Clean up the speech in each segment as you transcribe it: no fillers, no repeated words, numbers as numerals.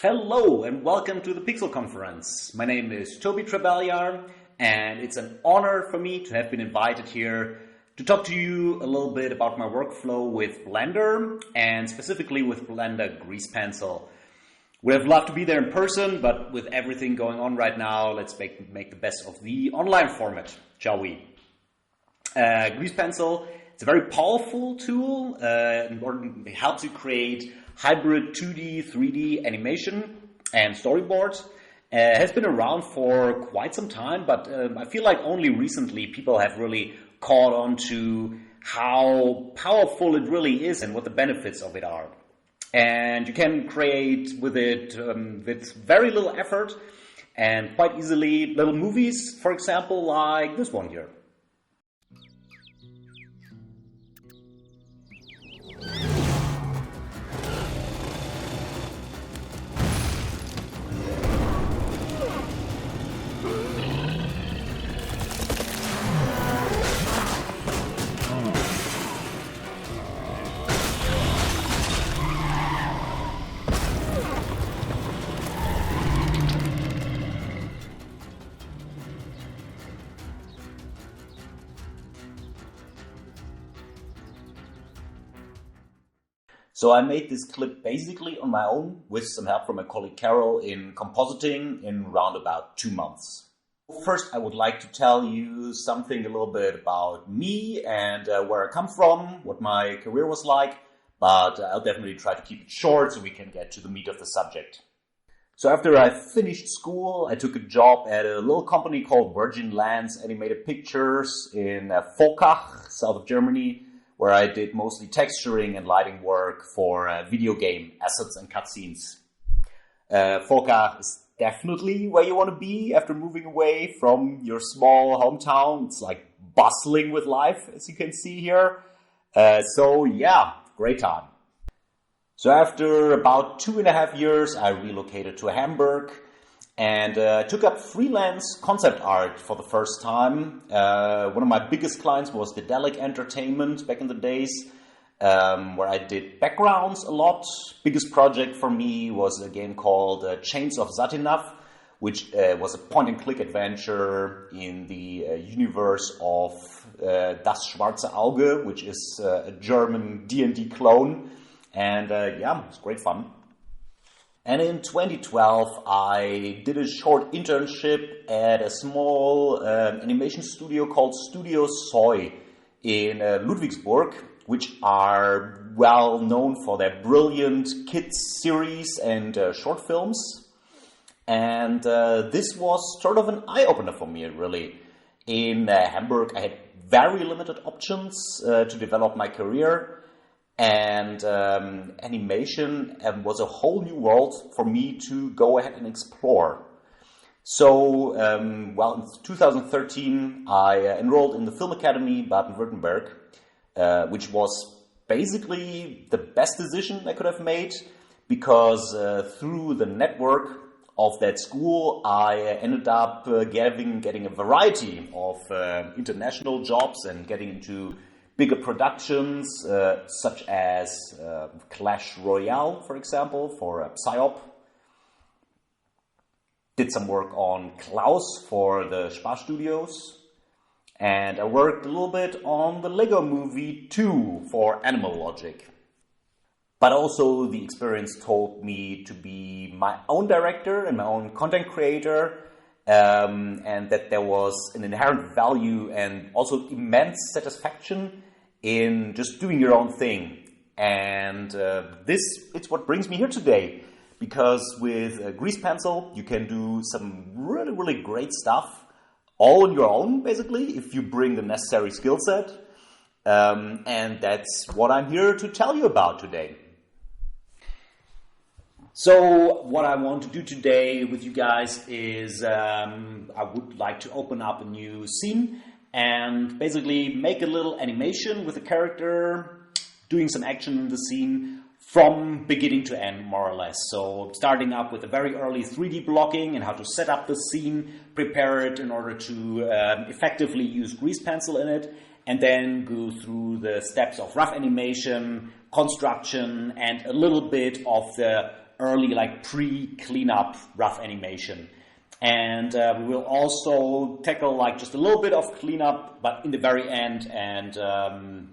Hello and welcome to the Pixel Conference. My name is Tobi Trebeljahr and it's an honor for me to have been invited here to talk to you a little bit about my workflow with Blender and specifically with Blender Grease Pencil. Would have loved to be there in person, but with everything going on right now, let's make the best of the online format, shall we? Grease Pencil, it's a very powerful tool. It helps you create hybrid 2D, 3D animation and storyboards. Has been around for quite some time, but I feel like only recently people have really caught on to how powerful it really is and what the benefits of it are. And you can create with it with very little effort and quite easily little movies, for example, like this one here. So I made this clip basically on my own with some help from my colleague Carol in compositing in around about 2 months. First, I would like to tell you something a little bit about me and where I come from, what my career was like, but I'll definitely try to keep it short so we can get to the meat of the subject. So after I finished school, I took a job at a little company called Virgin Lands Animated Pictures in Volkach, south of Germany, where I did mostly texturing and lighting work for video game assets and cutscenes. Volkach is definitely where you want to be after moving away from your small hometown. It's like bustling with life, as you can see here. So yeah, great time. So after about 2.5 years, I relocated to Hamburg and took up freelance concept art for the first time. One of my biggest clients was Dedelic Entertainment back in the days, where I did backgrounds a lot. Biggest project for me was a game called Chains of Zatinaf, which was a point-and-click adventure in the universe of Das Schwarze Auge, which is a German D&D clone. And yeah, it's great fun. And in 2012, I did a short internship at a small animation studio called Studio Soy in Ludwigsburg, which are well known for their brilliant kids series and short films. And this was sort of an eye-opener for me, really. In Hamburg, I had very limited options to develop my career. And animation was a whole new world for me to go ahead and explore. So, well, in 2013, I enrolled in the Film Academy Baden-Württemberg, which was basically the best decision I could have made because through the network of that school, I ended up getting a variety of international jobs and getting into bigger productions, such as Clash Royale, for example, for Psyop. Did some work on Klaus for the Spar Studios. And I worked a little bit on the Lego Movie 2 for Animal Logic. But also the experience taught me to be my own director and my own content creator, and that there was an inherent value and also immense satisfaction in just doing your own thing. And it's what brings me here today, because with Grease Pencil you can do some really, really great stuff all on your own, basically, if you bring the necessary skill set. And that's what I'm here to tell you about today. So what I want to do today with you guys is I would like to open up a new scene and basically make a little animation with a character doing some action in the scene from beginning to end, more or less. So starting up with a very early 3D blocking and how to set up the scene, prepare it in order to effectively use Grease Pencil in it, and then go through the steps of rough animation, construction, and a little bit of the early, like pre-cleanup rough animation. And we will also tackle like just a little bit of cleanup, but in the very end, and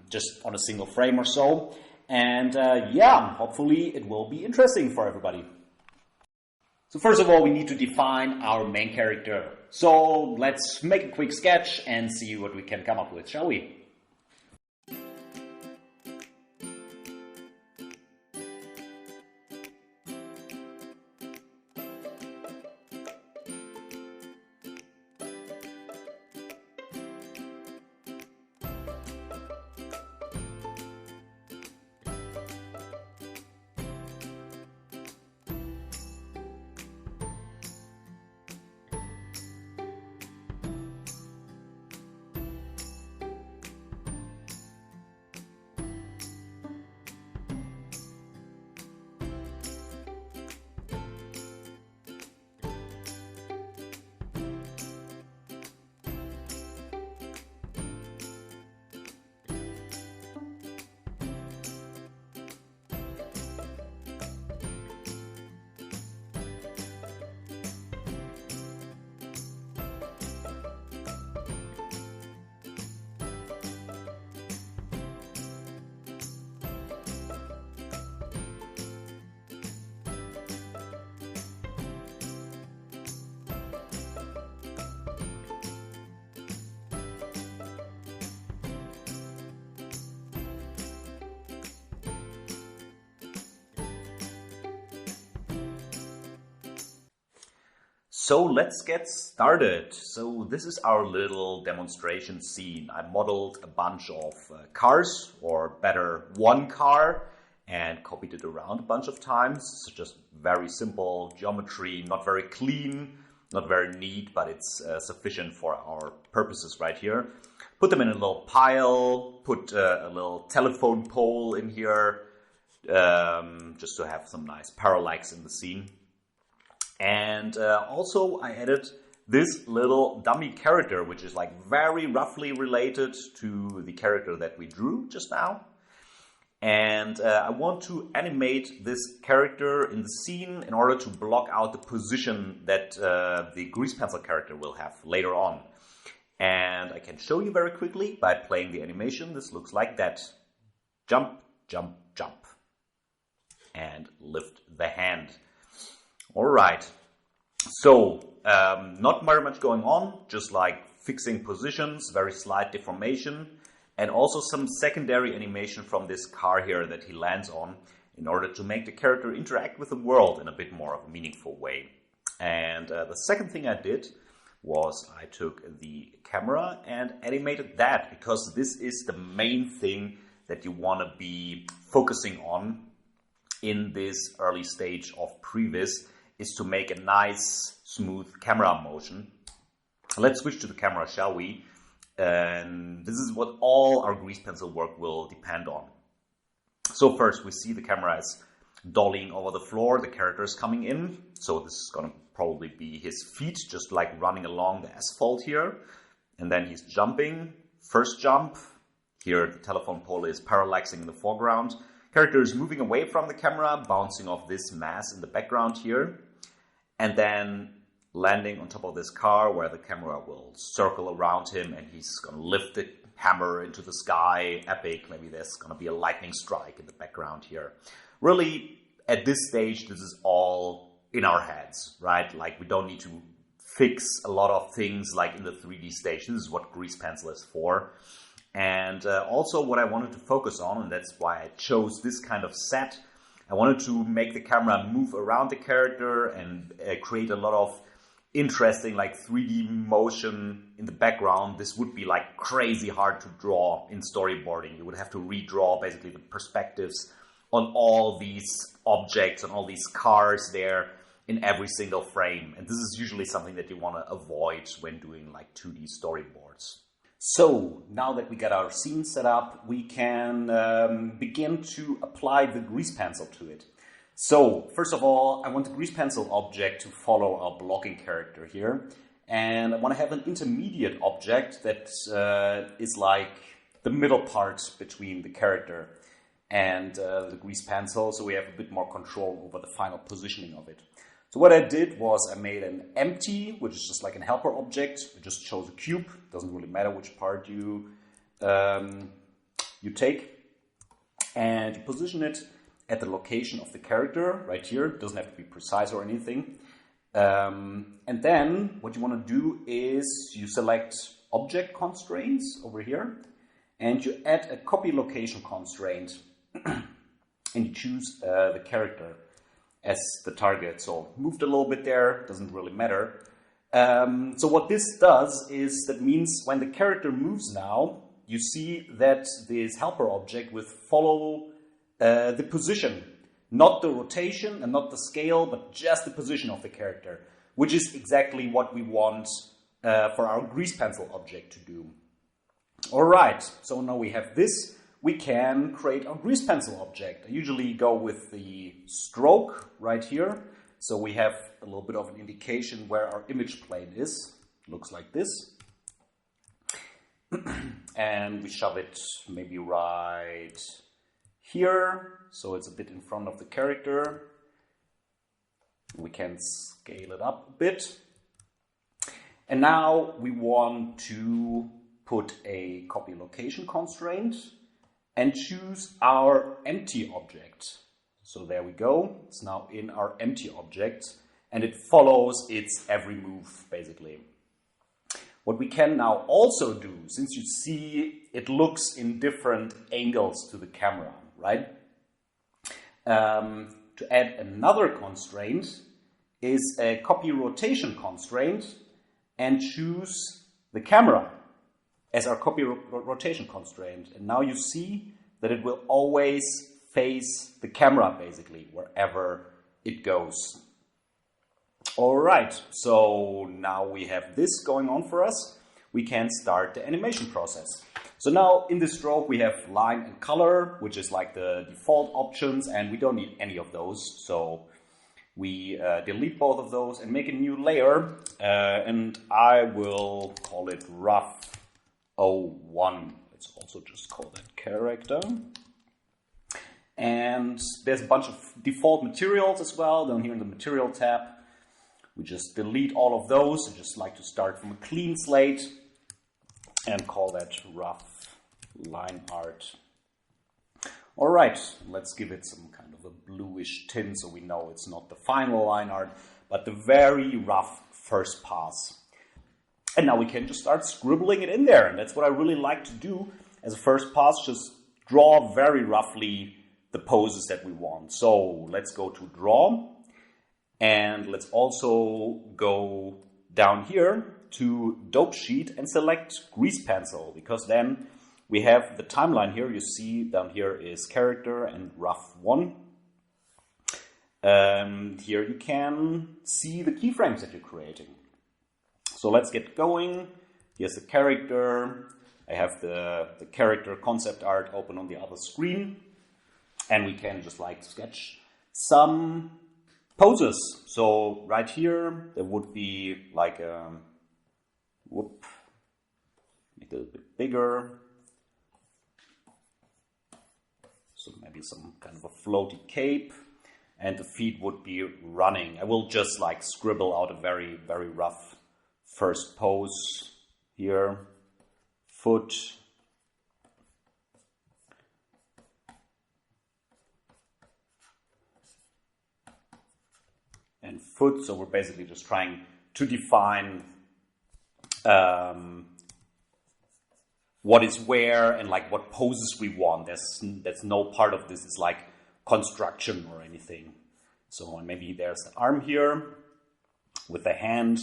just on a single frame or so. And yeah, hopefully it will be interesting for everybody. So first of all, we need to define our main character. So let's make a quick sketch and see what we can come up with, shall we? So let's get started. So this is our little demonstration scene. I modeled a bunch of cars, or better, one car, and copied it around a bunch of times. So just very simple geometry, not very clean, not very neat, but it's sufficient for our purposes right here. Put them in a little pile, put a little telephone pole in here, just to have some nice parallax in the scene. And also I added this little dummy character, which is like very roughly related to the character that we drew just now. And I want to animate this character in the scene in order to block out the position that the grease pencil character will have later on. And I can show you very quickly by playing the animation. This looks like that. Jump, jump, jump. And lift the hand. All right, so not very much going on, just like fixing positions, very slight deformation, and also some secondary animation from this car here that he lands on in order to make the character interact with the world in a bit more of a meaningful way. And the second thing I did was I took the camera and animated that, because this is the main thing that you want to be focusing on in this early stage of previs, is to make a nice, smooth camera motion. Let's switch to the camera, shall we? And this is what all our grease pencil work will depend on. So first, we see the camera is dollying over the floor. The character is coming in. So this is going to probably be his feet, just like running along the asphalt here. And then he's jumping. First jump. Here, the telephone pole is parallaxing in the foreground. Character is moving away from the camera, bouncing off this mass in the background here. And then landing on top of this car where the camera will circle around him and he's going to lift the hammer into the sky. Epic. Maybe there's going to be a lightning strike in the background here. Really, at this stage, this is all in our heads, right? Like, we don't need to fix a lot of things like in the 3D stage. This is what grease pencil is for. And also what I wanted to focus on, and that's why I chose this kind of set, I wanted to make the camera move around the character and create a lot of interesting like 3D motion in the background. This would be like crazy hard to draw in storyboarding. You would have to redraw basically the perspectives on all these objects and all these cars there in every single frame. And this is usually something that you want to avoid when doing like 2D storyboards. So now that we got our scene set up, we can begin to apply the grease pencil to it. So first of all, I want the grease pencil object to follow our blocking character here. And I want to have an intermediate object that is like the middle part between the character. and the grease pencil, so we have a bit more control over the final positioning of it. So what I did was I made an empty, which is just like an helper object. It just shows a cube. Doesn't really matter which part you take, and you position it at the location of the character right here. It doesn't have to be precise or anything. And then what you want to do is you select object constraints over here, and you add a copy location constraint, and you choose the character as the target. So moved a little bit there, doesn't really matter. So what this does is that means when the character moves now, you see that this helper object will follow the position, not the rotation and not the scale, but just the position of the character, which is exactly what we want for our grease pencil object to do. All right, so now we have this. We can create our grease pencil object. I usually go with the stroke right here. So we have a little bit of an indication where our image plane is. Looks like this. And we shove it maybe right here. So it's a bit in front of the character. We can scale it up a bit. And now we want to put a copy location constraint and choose our empty object. So there we go. It's now in our empty object, and it follows its every move, basically. What we can now also do, since you see it looks in different angles to the camera, right? To add another constraint is a copy rotation constraint, and choose the camera as our copy rotation constraint. And now you see that it will always face the camera, basically, wherever it goes. All right, so now we have this going on for us. We can start the animation process. So now in this stroke we have line and color, which is like the default options, and we don't need any of those. So we delete both of those and make a new layer, and I will call it rough 01. Let's also just call that character. And there's a bunch of default materials as well down here in the material tab. We just delete all of those. I just like to start from a clean slate and call that rough line art. All right, let's give it some kind of a bluish tint so we know it's not the final line art, but the very rough first pass. And now we can just start scribbling it in there. And that's what I really like to do as a first pass, just draw very roughly the poses that we want. So let's go to draw, and let's also go down here to dope sheet and select grease pencil, because then we have the timeline here. You see down here is character and rough 1. Here you can see the keyframes that you're creating. So let's get going. Here's the character. I have the character concept art open on the other screen. And we can just like sketch some poses. So right here, there would be like a, make it a little bit bigger. So maybe some kind of a floaty cape, and the feet would be running. I will just like scribble out a very, very rough first pose here. Foot. And foot, so we're basically just trying to define what is where and like what poses we want. There's no part of this is like construction or anything. So maybe there's the arm here with the hand,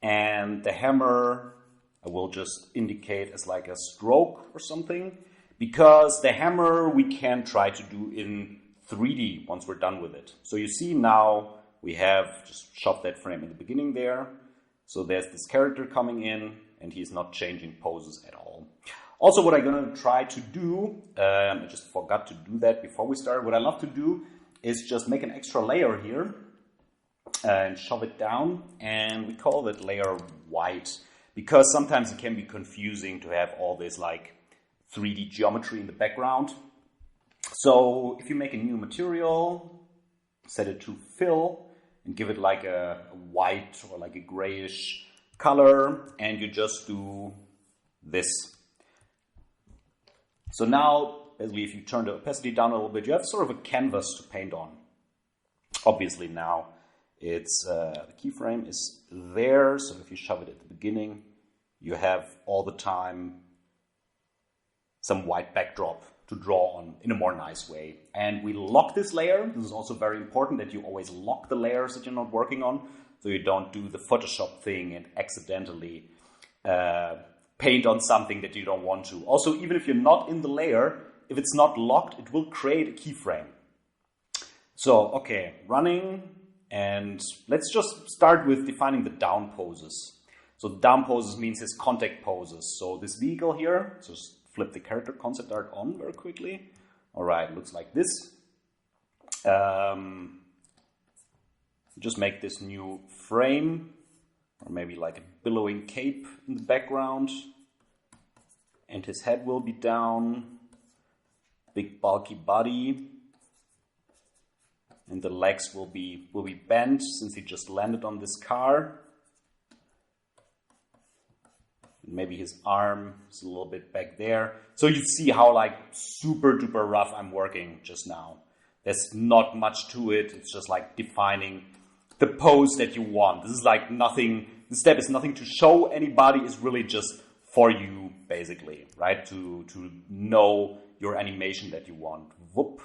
and the hammer I will just indicate as like a stroke or something, because the hammer we can try to do in 3D once we're done with it. So you see now we have just shoved that frame in the beginning there. So there's this character coming in, and he's not changing poses at all. Also, what I'm going to try to do, I just forgot to do that before we start. What I love to do is just make an extra layer here and shove it down, and we call that layer white, because sometimes it can be confusing to have all this like 3D geometry in the background. So if you make a new material, set it to fill and give it like a white or like a grayish color, and you just do this. So now, basically, if you turn the opacity down a little bit, you have sort of a canvas to paint on. Obviously now it's the keyframe is there, so if you shove it at the beginning, you have all the time some white backdrop to draw on in a more nice way. And we lock this layer. This is also very important that you always lock the layers that you're not working on, so you don't do the Photoshop thing and accidentally paint on something that you don't want to. Also, even if you're not in the layer, if it's not locked, it will create a keyframe. So, okay, running, and let's just start with defining the down poses. So down poses means his contact poses. So this vehicle here, just flip the character concept art on very quickly. All right, looks like this. Just make this new frame, or maybe like a billowing cape in the background. And his head will be down, big bulky body. And the legs will be bent since he just landed on this car. Maybe his arm is a little bit back there. So you see how like super duper rough I'm working just now. There's not much to it. It's just like defining the pose that you want. This is like nothing, this step is nothing to show anybody. It's really just for you, basically, right? To know your animation that you want. Whoop.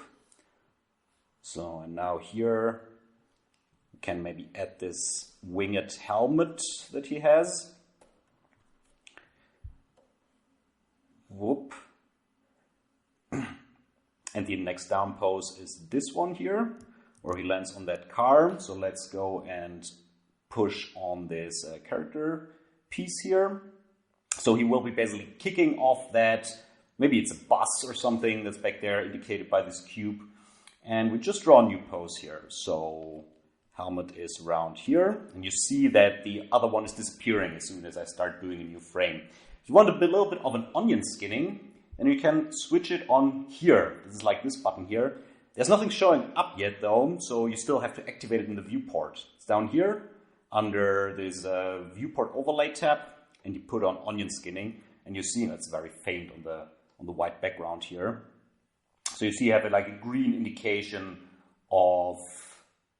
So, and now here, we can maybe add this winged helmet that he has. Whoop. And the next down pose is this one here, where he lands on that car. So let's go and push on this character piece here. So he will be basically kicking off that, maybe it's a bus or something that's back there indicated by this cube. And we just draw a new pose here. So helmet is around here. And you see that the other one is disappearing as soon as I start doing a new frame. If you want a little bit of an onion skinning, then you can switch it on here. This is like this button here. There's nothing showing up yet though, so you still have to activate it in the viewport. It's down here under this viewport overlay tab, and you put on onion skinning, and you see it's very faint on the white background here. So you see you have like a green indication of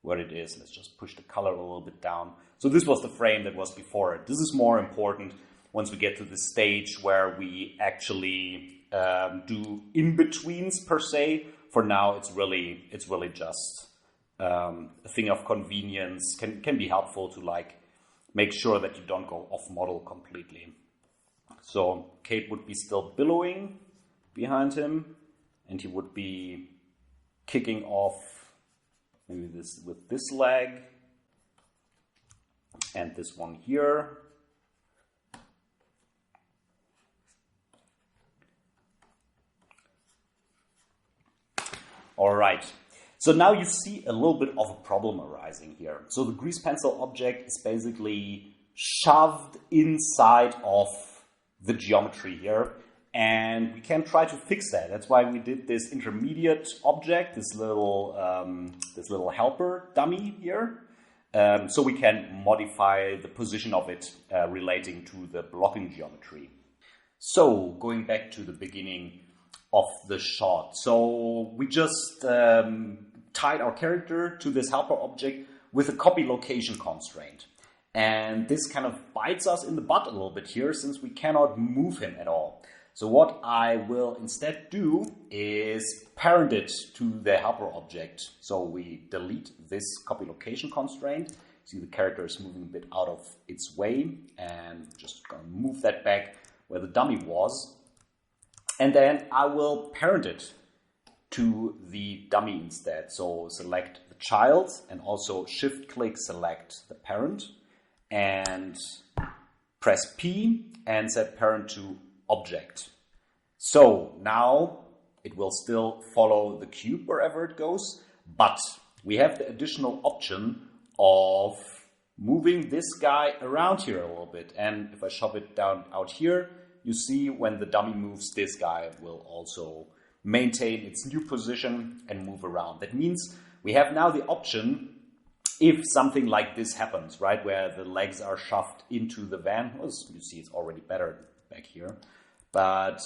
what it is. Let's just push the color a little bit down. So this was the frame that was before it. This is more important once we get to the stage where we actually do in-betweens per se. For now, it's really just a thing of convenience. Can be helpful to like make sure that you don't go off model completely. So Kate would be still billowing behind him, and he would be kicking off maybe this with this leg and this one here. All right, so now you see a little bit of a problem arising here. So the grease pencil object is basically shoved inside of the geometry here, and we can try to fix that. That's why we did this intermediate object, this little helper dummy here, so we can modify the position of it relating to the blocking geometry. So going back to the beginning of the shot. So we just tied our character to this helper object with a copy location constraint. And this kind of bites us in the butt a little bit here since we cannot move him at all. So what I will instead do is parent it to the helper object. So we delete this copy location constraint. See the character is moving a bit out of its way, and just gonna move that back where the dummy was. And then I will parent it to the dummy instead. So select the child and also shift-click select the parent and press P and set parent to object. So now it will still follow the cube wherever it goes, but we have the additional option of moving this guy around here a little bit. And if I shove it down out here, you see when the dummy moves, this guy will also maintain its new position and move around. That means we have now the option, if something like this happens, right, where the legs are shoved into the van. Well, you see it's already better back here. But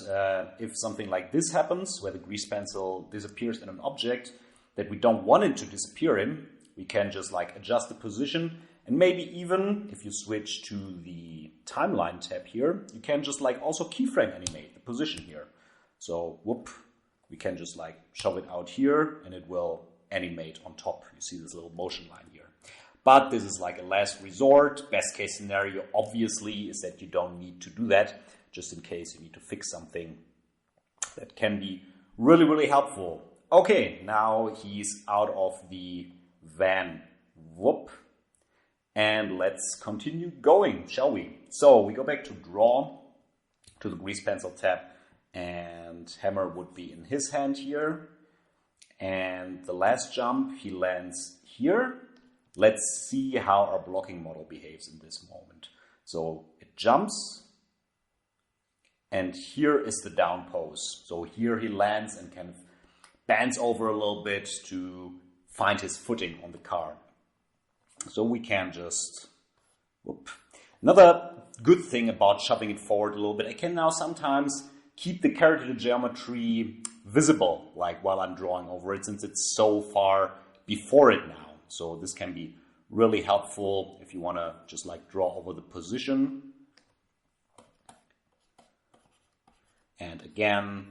if something like this happens, where the grease pencil disappears in an object that we don't want it to disappear in, we can just like adjust the position. And maybe even if you switch to the timeline tab here, you can just like also keyframe animate the position here. So whoop, we can just like shove it out here and it will animate on top. You see this little motion line here. But this is like a last resort. Best case scenario, obviously, is that you don't need to do that, just in case you need to fix something. That can be really, really helpful. Okay, now he's out of the van. Whoop. And let's continue going, shall we? So we go back to draw, to the grease pencil tab, and hammer would be in his hand here. And the last jump, he lands here. Let's see how our blocking model behaves in this moment. So it jumps, and here is the down pose. So here he lands and kind of bends over a little bit to find his footing on the car. So we can just, whoop. Another good thing about shoving it forward a little bit, I can now sometimes keep the character geometry visible, like while I'm drawing over it, since it's so far before it now. So this can be really helpful if you want to just like draw over the position. And again,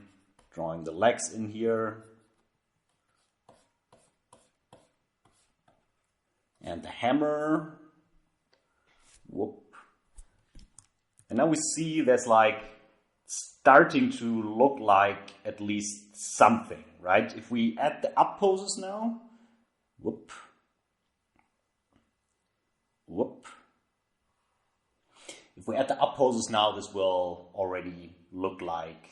drawing the legs in here. And the hammer. Whoop. And now we see there's like starting to look like at least something, right? If we add the up poses now, whoop, whoop. If we add the up poses now, this will already look like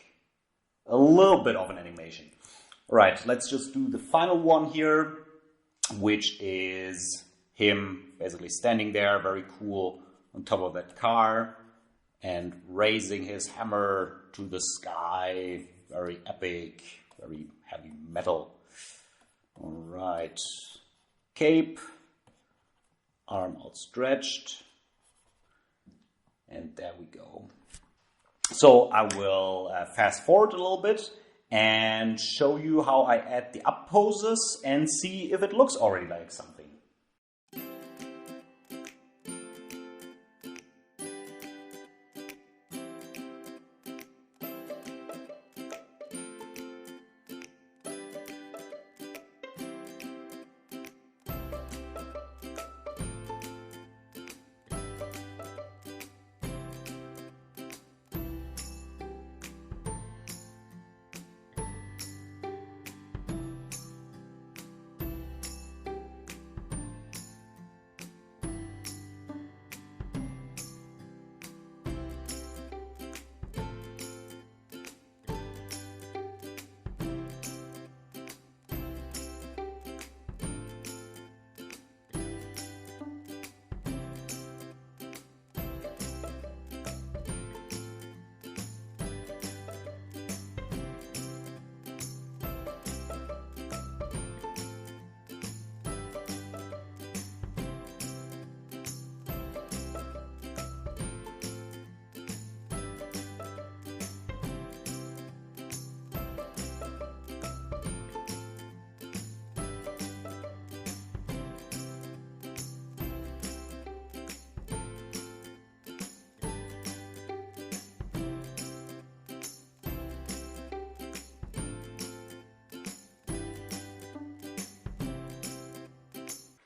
a little bit of an animation. All right, let's just do the final one here, which is him basically standing there, very cool, on top of that car and raising his hammer to the sky. Very epic, very heavy metal. All right, cape, arm outstretched, and there we go. So I will fast forward a little bit and show you how I add the up poses and see if it looks already like something.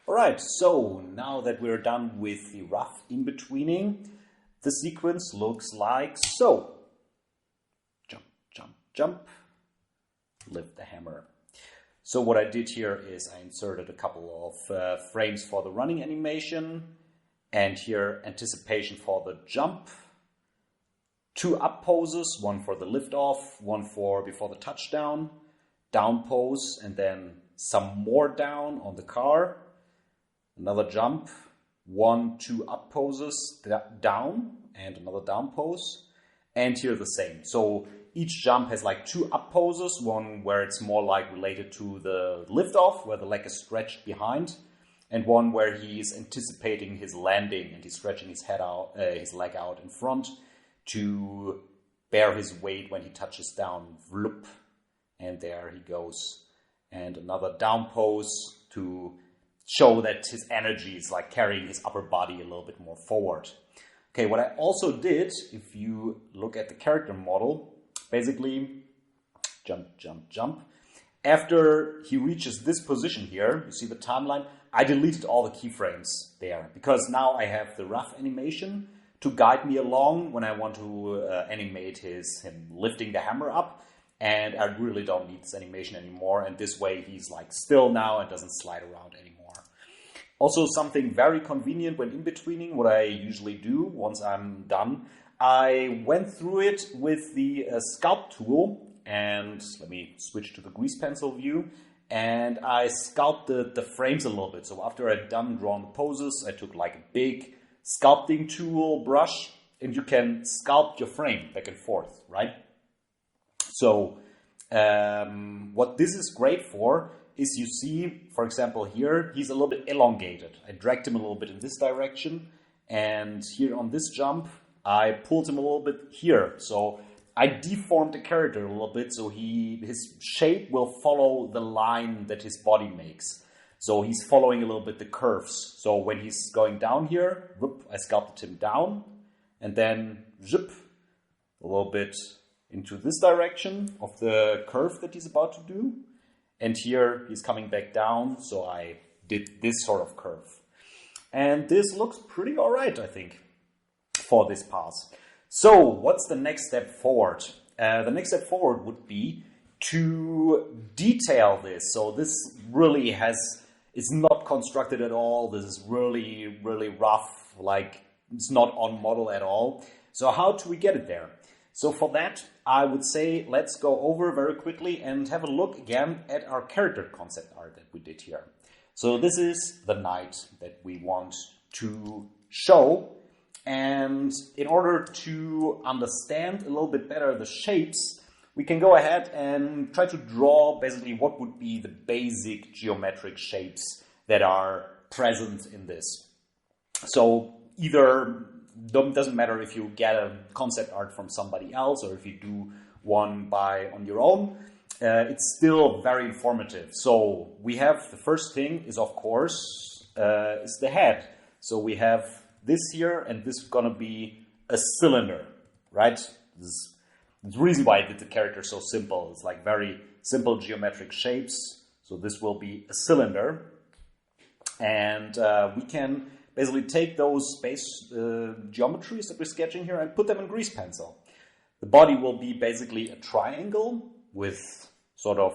Alright, so now that we're done with the rough in-betweening, the sequence looks like so. Jump, jump, jump, lift the hammer. So what I did here is I inserted a couple of frames for the running animation, and here anticipation for the jump. 2 up poses, one for the lift off, one for before the touchdown, down pose, and then some more down on the car. Another jump, 1, 2 up poses down, and another down pose. And here the same. So each jump has like 2 up poses, one where it's more like related to the lift off, where the leg is stretched behind, and one where he's anticipating his landing and he's stretching his his leg out in front to bear his weight when he touches down. Vloop. And there he goes. And another down pose to show that his energy is like carrying his upper body a little bit more forward. Okay, what I also did, if you look at the character model, basically jump, jump, jump. After he reaches this position here, you see the timeline, I deleted all the keyframes there because now I have the rough animation to guide me along when I want to animate him lifting the hammer up. And I really don't need this animation anymore. And this way he's like still now and doesn't slide around anymore. Also something very convenient when in-betweening, what I usually do once I'm done, I went through it with the sculpt tool. And let me switch to the grease pencil view. And I sculpted the frames a little bit. So after I'd done drawing the poses, I took like a big sculpting tool brush. And you can sculpt your frame back and forth, right? So what this is great for is you see, for example, here, he's a little bit elongated. I dragged him a little bit in this direction. And here on this jump, I pulled him a little bit here. So I deformed the character a little bit so his shape will follow the line that his body makes. So he's following a little bit the curves. So when he's going down here, whoop, I sculpted him down. And then zip, a little bit into this direction of the curve that he's about to do. And here he's coming back down, so I did this sort of curve. And this looks pretty all right, I think, for this pass. So what's the next step forward? The next step forward would be to detail this. So this really is not constructed at all. This is really, really rough, like it's not on model at all. So how do we get it there? So for that, I would say let's go over very quickly and have a look again at our character concept art that we did here. So this is the knight that we want to show. And in order to understand a little bit better the shapes, we can go ahead and try to draw basically what would be the basic geometric shapes that are present in this. So either doesn't matter if you get a concept art from somebody else or if you do one on your own, it's still very informative. So we have the first thing is of course is the head. So we have this here and this is gonna be a cylinder, right? This is the reason why I did the character so simple. It's like very simple geometric shapes. So this will be a cylinder, and we can basically take those base geometries that we're sketching here and put them in grease pencil. The body will be basically a triangle with sort of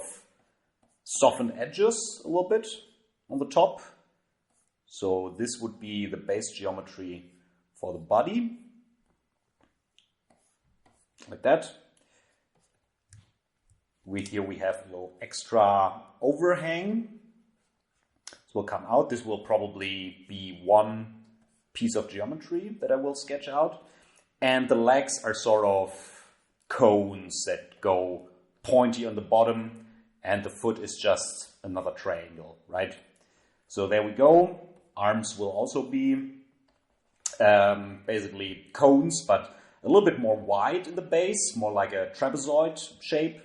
softened edges a little bit on the top. So this would be the base geometry for the body. Like that. Here we have a little extra overhang. Will come out. This will probably be one piece of geometry that I will sketch out. And the legs are sort of cones that go pointy on the bottom, and the foot is just another triangle, right? So there we go. Arms will also be basically cones, but a little bit more wide in the base, more like a trapezoid shape.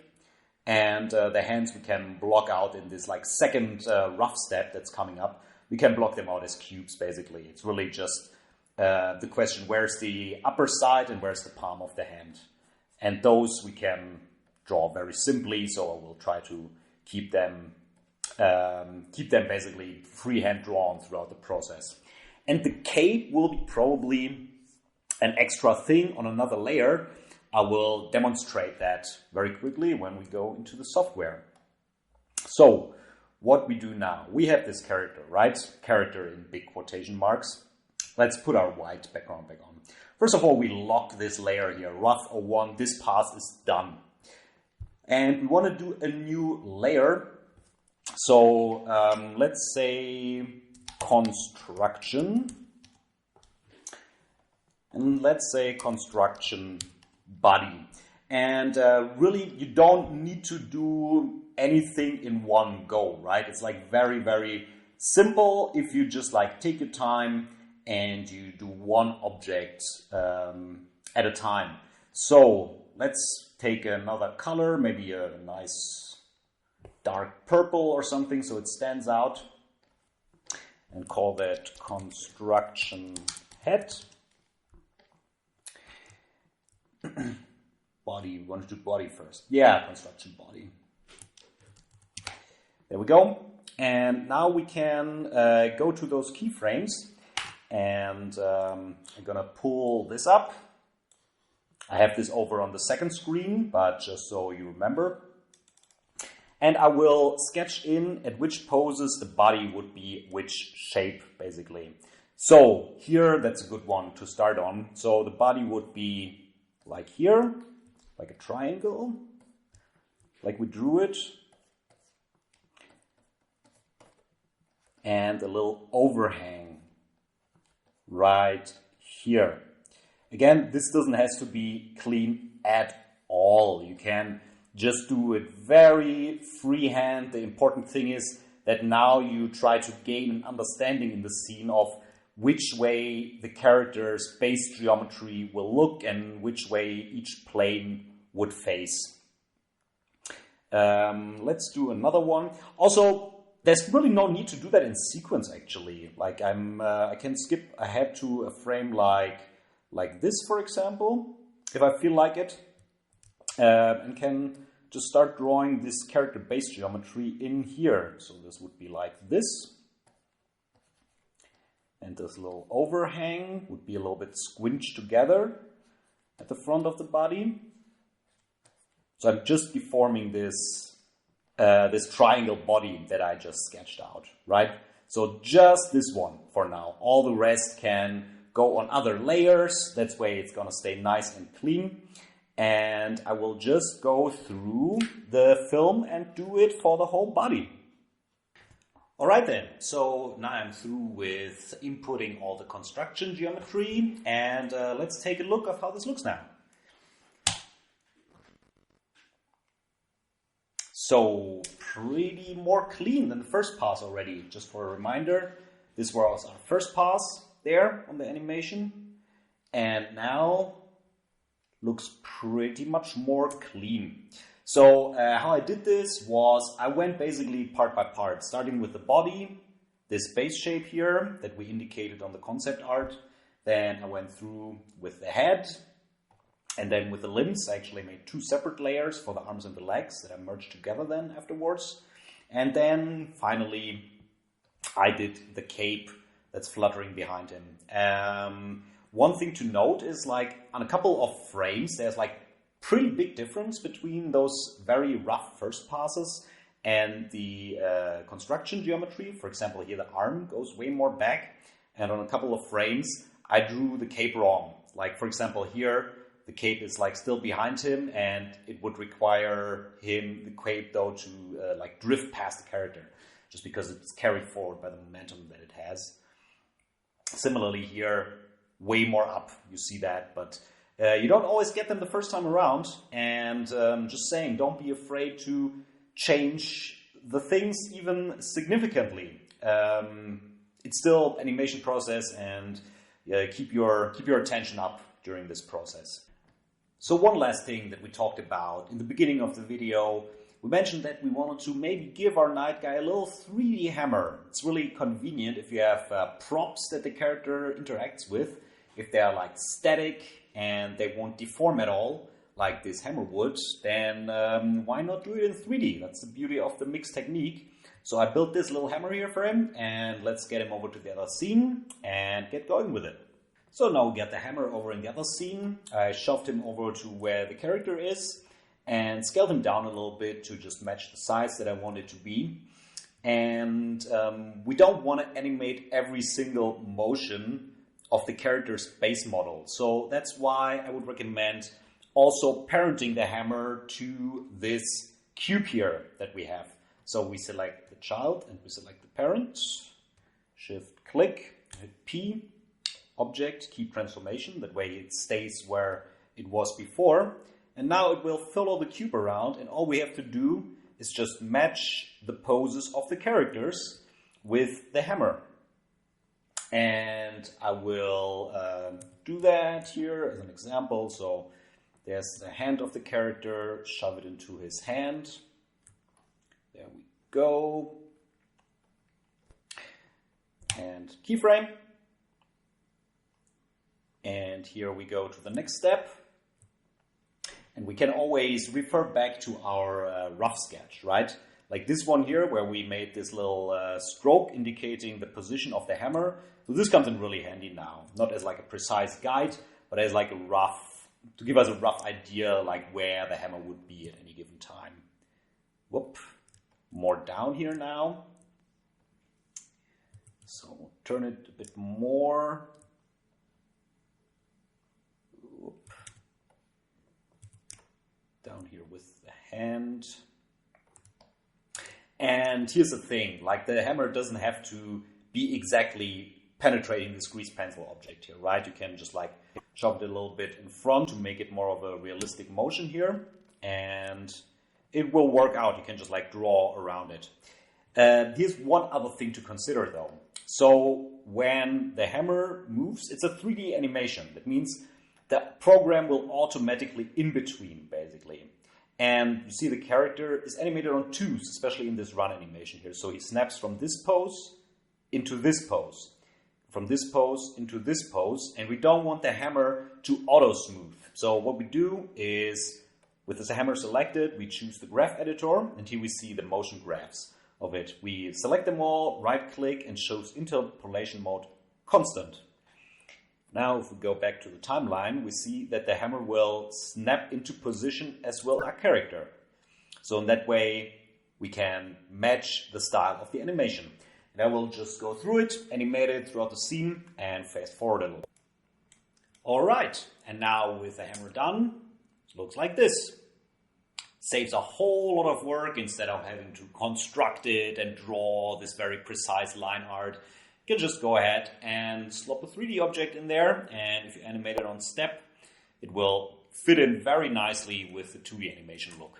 And the hands we can block out in this like second rough step that's coming up. We can block them out as cubes, basically. It's really just the question, where's the upper side and where's the palm of the hand? And those we can draw very simply, so I will try to keep them basically freehand drawn throughout the process. And the cape will be probably an extra thing on another layer. I will demonstrate that very quickly when we go into the software. So what we do now, we have this character, right? Character in big quotation marks. Let's put our white background back on. First of all, we lock this layer here, rough 01, this pass is done. And we want to do a new layer. So let's say construction. And let's say construction body. And really, you don't need to do anything in one go, right? It's like very, very simple if you just like take your time and you do one object at a time. So let's take another color, maybe a nice dark purple or something so it stands out, and call that construction head. Body, we want to do body first. Yeah, construction body. There we go. And now we can go to those keyframes, and I'm gonna pull this up. I have this over on the second screen, but just so you remember. And I will sketch in at which poses the body would be which shape, basically. So here, that's a good one to start on. So the body would be like here, like a triangle, like we drew it. And a little overhang right here. Again, this doesn't have to be clean at all. You can just do it very freehand. The important thing is that now you try to gain an understanding in the scene of which way the character's base geometry will look and which way each plane would face. Let's do another one. Also, there's really no need to do that in sequence, actually. Like I can skip ahead to a frame like this, for example, if I feel like it, and can just start drawing this character base geometry in here. So this would be like this. And this little overhang would be a little bit squinched together at the front of the body. So I'm just deforming this triangle body that I just sketched out, right? So just this one for now. All the rest can go on other layers. That's way it's gonna stay nice and clean. And I will just go through the film and do it for the whole body. All right then, so now I'm through with inputting all the construction geometry, and let's take a look at how this looks now. So pretty more clean than the first pass already. Just for a reminder, this was our first pass there on the animation, and now looks pretty much more clean. So how I did this was I went basically part by part, starting with the body, this base shape here that we indicated on the concept art. Then I went through with the head, and then with the limbs. I actually made two separate layers for the arms and the legs that I merged together then afterwards. And then finally I did the cape that's fluttering behind him. One thing to note is, like, on a couple of frames, there's like pretty big difference between those very rough first passes and the construction geometry. For example, here the arm goes way more back, and on a couple of frames I drew the cape wrong. Like, for example, here the cape is like still behind him, and it would require him, the cape though, to like drift past the character, just because it's carried forward by the momentum that it has. Similarly here, way more up, you see that, but you don't always get them the first time around. And just saying, don't be afraid to change the things even significantly. It's still an animation process, and keep your attention up during this process. So one last thing that we talked about in the beginning of the video, we mentioned that we wanted to maybe give our night guy a little 3D hammer. It's really convenient if you have props that the character interacts with. If they are like static and they won't deform at all, like this hammer would, then why not do it in 3D? That's the beauty of the mix technique. So I built this little hammer here for him, and let's get him over to the other scene and get going with it. So now we get the hammer over in the other scene. I shoved him over to where the character is and scaled him down a little bit to just match the size that I want it to be. And we don't want to animate every single motion of the character's base model. So that's why I would recommend also parenting the hammer to this cube here that we have. So we select the child and we select the parent. Shift click, hit P, object, keep transformation. That way it stays where it was before. and now it will follow the cube around, and all we have to do is just match the poses of the characters with the hammer. And I will do that here as an example. So there's the hand of the character, shove it into his hand. There we go. And keyframe. And here we go to the next step. And we can always refer back to our rough sketch, right? Like this one here, where we made this little stroke indicating the position of the hammer. So this comes in really handy now, not as like a precise guide, but as like a rough, to give us a rough idea like where the hammer would be at any given time. Whoop, more down here now. So turn it a bit more. Whoop. Down here with the hand. And here's the thing, like the hammer doesn't have to be exactly penetrating this grease pencil object here, right? You can just like shove it a little bit in front to make it more of a realistic motion here, and it will work out. You can just like draw around it. Here's one other thing to consider though. So when the hammer moves, it's a 3D animation. That means the program will automatically in between, basically. And you see the character is animated on twos, especially in this run animation here. So he snaps from this pose into this pose, from this pose into this pose, and we don't want the hammer to auto-smooth. So what we do is, with this hammer selected, we choose the graph editor, and here we see the motion graphs of it. We select them all, right-click, and choose interpolation mode constant. Now, if we go back to the timeline, we see that the hammer will snap into position as well as our character. So in that way, we can match the style of the animation. And I will just go through it, animate it throughout the scene, and fast forward a little. All right, and now with the hammer done, it looks like this. Saves a whole lot of work instead of having to construct it and draw this very precise line art. You can just go ahead and slop a 3D object in there, and if you animate it on step, it will fit in very nicely with the 2D animation look.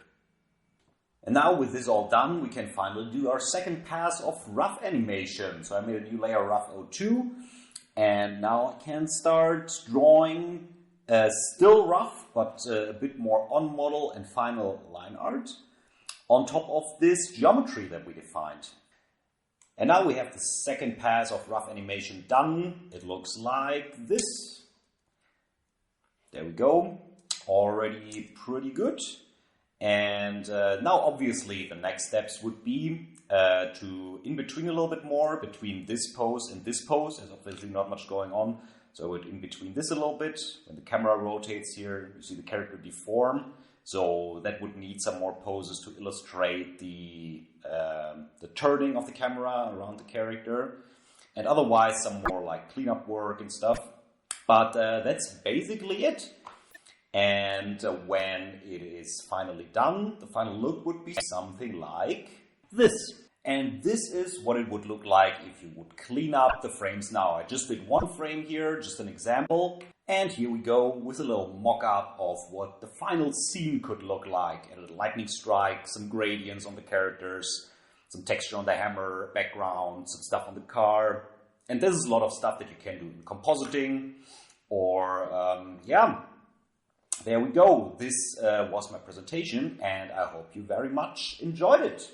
And now with this all done, we can finally do our second pass of rough animation. So I made a new layer, rough 02, and now I can start drawing still rough, but a bit more on model and final line art on top of this geometry that we defined. And now we have the second pass of rough animation done. It looks like this. There we go. Already pretty good. And now obviously the next steps would be to in between a little bit more between this pose and this pose. There's obviously not much going on. So I would in between this a little bit. When the camera rotates here, you see the character deform. So that would need some more poses to illustrate the turning of the camera around the character. And otherwise some more like cleanup work and stuff. But that's basically it. And when it is finally done, the final look would be something like this. And this is what it would look like if you would clean up the frames now. I just did one frame here, just an example. And here we go with a little mock-up of what the final scene could look like. A lightning strike, some gradients on the characters, some texture on the hammer, background, some stuff on the car. And this is a lot of stuff that you can do in compositing or, yeah. There we go. This was my presentation, and I hope you very much enjoyed it.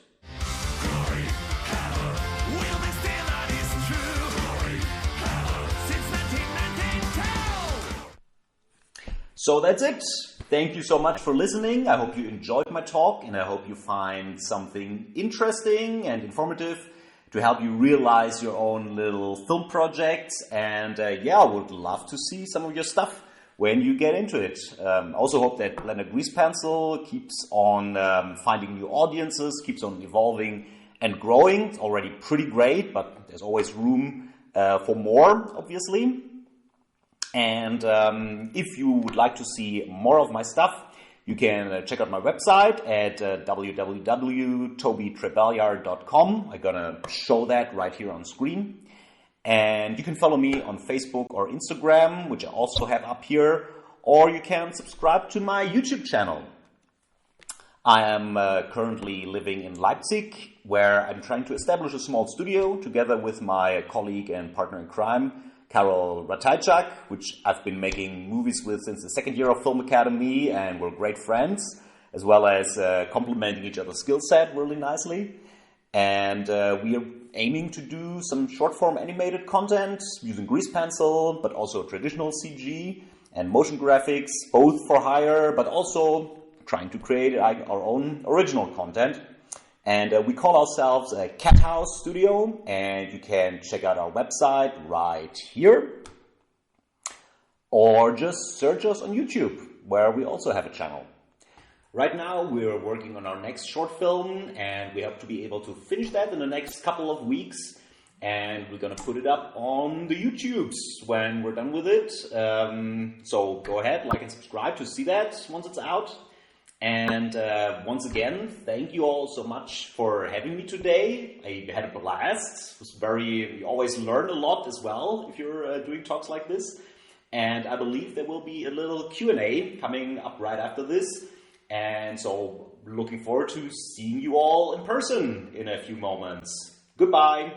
So that's it. Thank you so much for listening. I hope you enjoyed my talk, and I hope you find something interesting and informative to help you realize your own little film projects. And yeah, I would love to see some of your stuff when you get into it. I also hope that Blender Grease Pencil keeps on finding new audiences, keeps on evolving and growing. It's already pretty great, but there's always room for more, obviously. And if you would like to see more of my stuff, you can check out my website at www.tobitrebeljahr.com. I'm gonna show that right here on screen. And you can follow me on Facebook or Instagram, which I also have up here, or you can subscribe to my YouTube channel. I am currently living in Leipzig, where I'm trying to establish a small studio together with my colleague and partner in crime, Carol Ratajczak, which I've been making movies with since the second year of Film Academy, and we're great friends, as well as complementing each other's skill set really nicely. And we are aiming to do some short-form animated content using grease pencil, but also traditional CG and motion graphics, both for hire, but also trying to create our own original content. And we call ourselves a Cat House Studio, and you can check out our website right here. Or just search us on YouTube, where we also have a channel. Right now we're working on our next short film, and we hope to be able to finish that in the next couple of weeks. And we're going to put it up on the YouTubes when we're done with it. So go ahead, like and subscribe to see that once it's out. And once again, thank you all so much for having me today. I had a blast. It was you always learn a lot as well if you're doing talks like this. And I believe there will be a little Q&A coming up right after this. And so looking forward to seeing you all in person in a few moments. Goodbye.